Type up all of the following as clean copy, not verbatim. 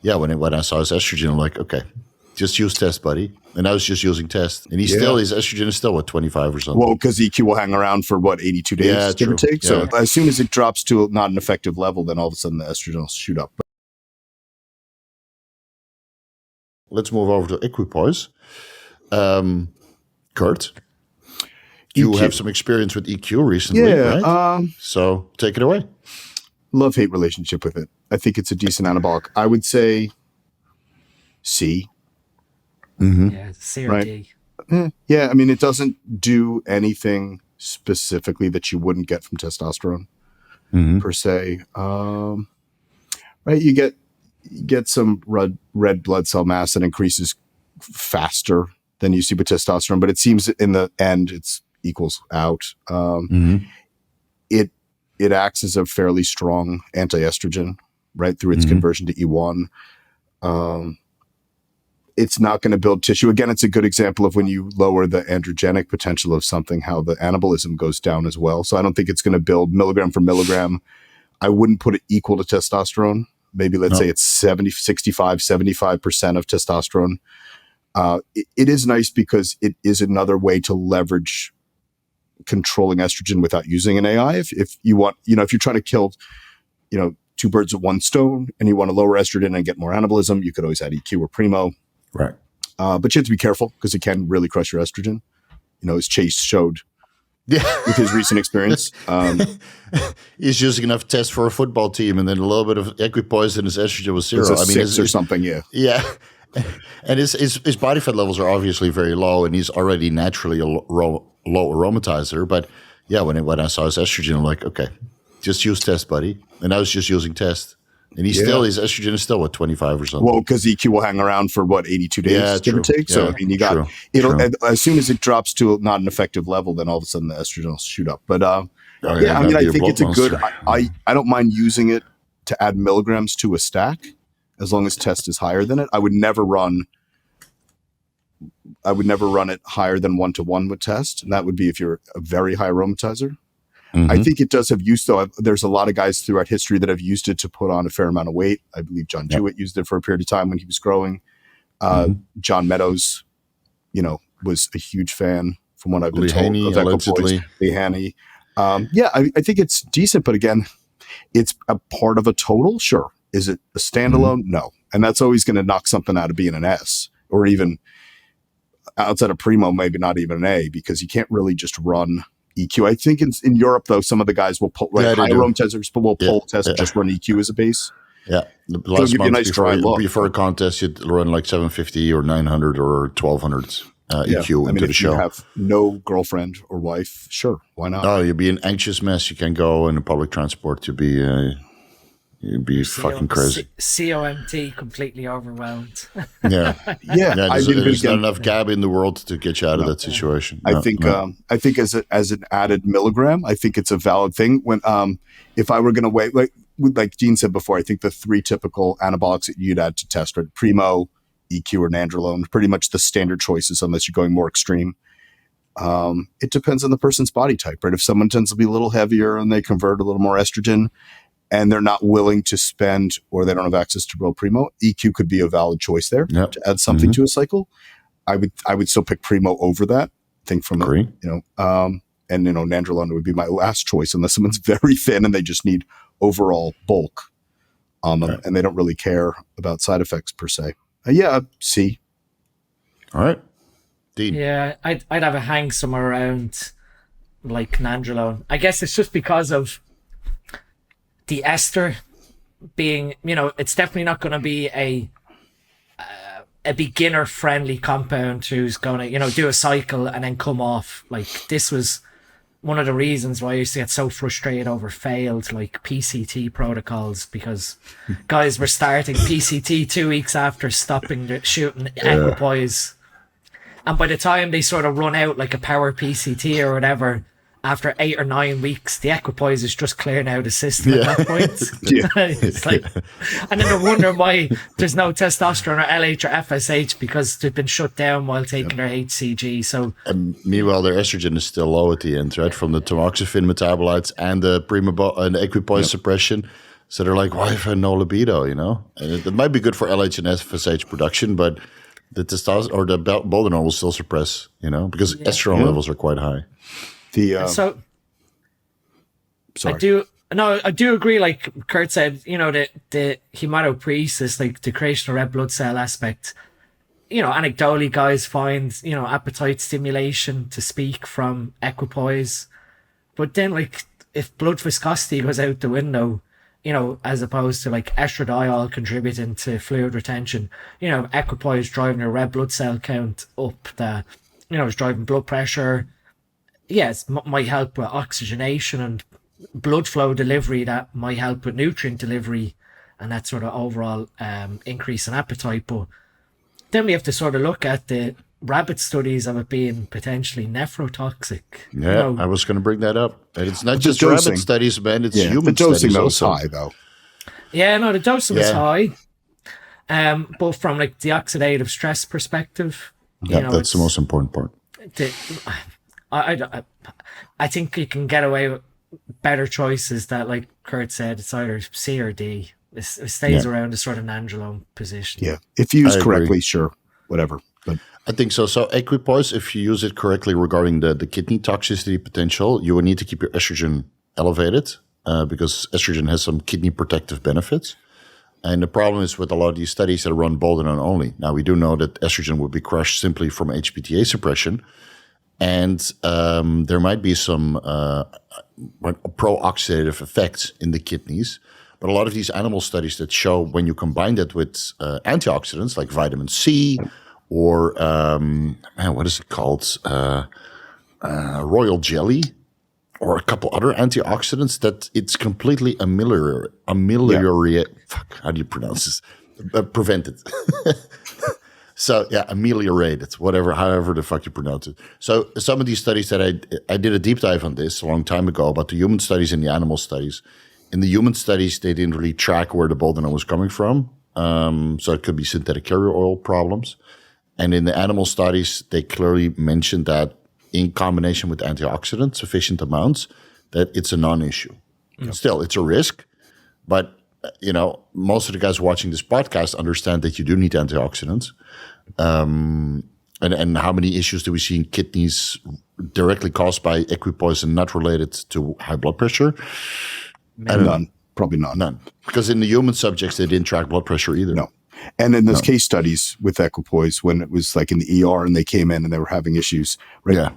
yeah, when I saw his estrogen, I'm like, okay, just use test, buddy. And I was just using test. And his estrogen is still, 25 or something? Well, because EQ will hang around for 82 days, Yeah, give or true. take. So as soon as it drops to not an effective level, then all of a sudden the estrogen will shoot up. Let's move over to Equipoise. Kurt, you have some experience with EQ recently, right? So take it away. Love-hate relationship with it. I think it's a decent anabolic. I would say C. Yeah, C or D. Yeah, I mean, it doesn't do anything specifically that you wouldn't get from testosterone per se. Right, you get some red blood cell mass that increases faster than you see with testosterone, but it seems in the end it's equals out. It acts as a fairly strong anti-estrogen, right, through its conversion to E1. It's not going to build tissue. Again, it's a good example of when you lower the androgenic potential of something, how the anabolism goes down as well. So I don't think it's going to build milligram for milligram. I wouldn't put it equal to testosterone. Maybe let's say it's 75% of testosterone. It is nice because it is another way to leverage controlling estrogen without using an AI. If you want, if you're trying to kill, two birds with one stone and you want to lower estrogen and get more anabolism, you could always add EQ or Primo. Right. But you have to be careful because it can really crush your estrogen. As Chase showed with his recent experience. He's using enough tests for a football team and then a little bit of Equipoise and his estrogen was zero. I mean, or something, yeah. Yeah. And his body fat levels are obviously very low and he's already naturally a low aromatizer. But yeah, when I saw his estrogen, I'm like, okay, just use test, buddy. And I was just using test. And his estrogen is still 25 or something. Well, because EQ will hang around for 82 days, give or take. So I mean, as soon as it drops to not an effective level, then all of a sudden the estrogen will shoot up. But I think it's a good. I don't mind using it to add milligrams to a stack, as long as test is higher than it. I would never run it higher than 1-to-1 with test, and that would be if you're a very high aromatizer. I think it does have use, though. There's a lot of guys throughout history that have used it to put on a fair amount of weight. I believe John Jewett used it for a period of time when he was growing. John Meadows, was a huge fan from what I've been told. Lee Haney. I think it's decent, but again, it's a part of a total. Sure. Is it a standalone? No. And that's always going to knock something out of being an S, or even outside of Primo, maybe not even an A, because you can't really just run EQ. I think in Europe, though, some of the guys will pull high aromatizers, but will pull test just run EQ as a base. Yeah, last month before a contest, you'd run like 750 or 900 or 1200 EQ into the show. If you have no girlfriend or wife, sure, why not? Oh, you'd be an anxious mess. You can go in a public transport to be. You'd be fucking crazy. COMT, completely overwhelmed. There's not enough gab in the world to get you out of that situation. I think as an added milligram, I think it's a valid thing. When if I were going to weigh, like Dean said before, I think the three typical anabolics that you'd add to test are Primo, EQ, or Nandrolone, pretty much the standard choices, unless you're going more extreme. It depends on the person's body type, right? If someone tends to be a little heavier and they convert a little more estrogen, and they're not willing to spend, or they don't have access to real Primo, EQ could be a valid choice there to add something to a cycle. I would still pick Primo over that. I think from Nandrolone would be my last choice, unless someone's very thin and they just need overall bulk on them, and they don't really care about side effects per se. C. All right, Dean. Yeah, I'd have a hang somewhere around like Nandrolone. I guess it's just because of the ester being, it's definitely not going to be a beginner friendly compound who's going to, do a cycle and then come off. Like, this was one of the reasons why I used to get so frustrated over failed like PCT protocols, because guys were starting PCT 2 weeks after stopping shooting Equipoise. And by the time they sort of run out like a power PCT or whatever, after 8 or 9 weeks, the Equipoise is just clearing out the system at that point. It's like, and then they're wondering why there's no testosterone or LH or FSH, because they've been shut down while taking their HCG. So, and meanwhile, their estrogen is still low at the end, right? From the tamoxifen metabolites and the and the Equipoise suppression. So they're like, why have I no libido, you know? And it might be good for LH and FSH production, but the testosterone or the Boldenol will still suppress, you know, because estrogen levels are quite high. So sorry. I do agree, like Kurt said, you know, the hematopoiesis, like the creation of red blood cell aspect, you know, anecdotally guys find, you know, appetite stimulation to speak from Equipoise. But then, like, if blood viscosity goes out the window, you know, as opposed to like estradiol contributing to fluid retention, you know, Equipoise driving your red blood cell count up, that, you know, is driving blood pressure. Yes, might help with oxygenation and blood flow delivery, that might help with nutrient delivery and that sort of overall increase in appetite. But then we have to sort of look at the rabbit studies of it being potentially nephrotoxic. Yeah, you know, I was going to bring that up. And it's not But just rabbit studies, man. It's human the dosing studies though also. is high though. yeah, no, the dosing is high. But from like the oxidative stress perspective, Yeah, that's the most important part. I think you can get away with better choices that, like Kurt said, it's either C or D. It stays around a sort of nandrolone position. Yeah, if used correctly, sure, whatever. But I think so. So Equipoise, if you use it correctly regarding the kidney toxicity potential, you will need to keep your estrogen elevated because estrogen has some kidney protective benefits. And the problem is with a lot of these studies that run Boldenone only. Now, we do know that estrogen would be crushed simply from HPTA suppression. And there might be some pro-oxidative effects in the kidneys. But a lot of these animal studies that show when you combine that with antioxidants like vitamin C or, what is it called? Royal jelly or a couple other antioxidants, that it's completely fuck, how do you pronounce this? Prevented. So yeah, ameliorated, however the fuck you pronounce it. So some of these studies that I did a deep dive on this a long time ago about the human studies and the animal studies. In the human studies, they didn't really track where the Boldenone was coming from. So it could be synthetic carrier oil problems. And in the animal studies, they clearly mentioned that in combination with antioxidants, sufficient amounts, that it's a non-issue. Yep. Still, it's a risk, but you know, most of the guys watching this podcast understand that you do need antioxidants. And how many issues do we see in kidneys directly caused by Equipoise and not related to high blood pressure? None. Probably not. None. Because in the human subjects, they didn't track blood pressure either. No. And in those case studies with Equipoise, when it was like in the ER and they came in and they were having issues, right? Yeah.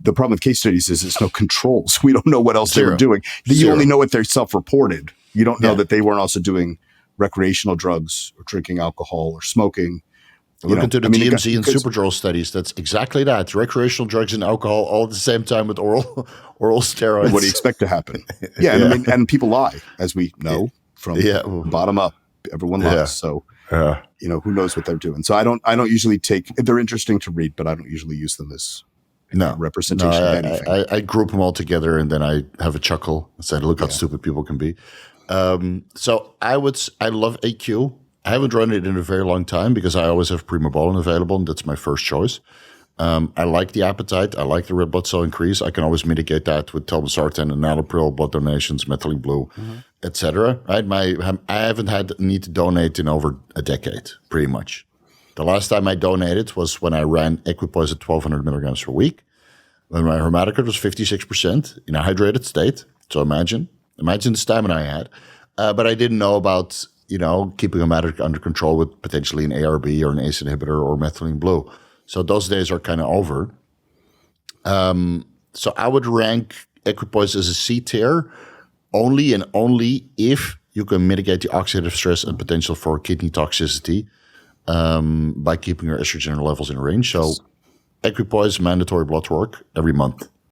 The problem with case studies is there's no controls. We don't know what else they were doing. You only know what they're self-reported. You don't know that they weren't also doing recreational drugs or drinking alcohol or smoking. Look into the TMZ and Superdrol studies. That's exactly that. Recreational drugs and alcohol all at the same time with oral steroids. What do you expect to happen? Yeah, and I mean, and people lie, as we know from bottom up. Everyone lies. So you know, who knows what they're doing. So I don't usually take. They're interesting to read, but I don't usually use them as representation of anything. I group them all together and then I have a chuckle and say, look how stupid people can be. So I love AQ. I haven't run it in a very long time because I always have Primobolan available, and that's my first choice. I like the appetite. I like the red blood cell increase. I can always mitigate that with telmisartan and enalapril, blood donations, methylene blue, etc. Right? I haven't had a need to donate in over a decade, pretty much. The last time I donated was when I ran Equipoise at 1,200 milligrams per week, when my hematocrit was 56% in a hydrated state. So imagine the stamina I had. But I didn't know about, you know, keeping hematocrit under control with potentially an ARB or an ACE inhibitor or methylene blue. So those days are kind of over. So I would rank Equipoise as a C tier only if you can mitigate the oxidative stress and potential for kidney toxicity by keeping your estrogen levels in range. So Equipoise mandatory blood work every month.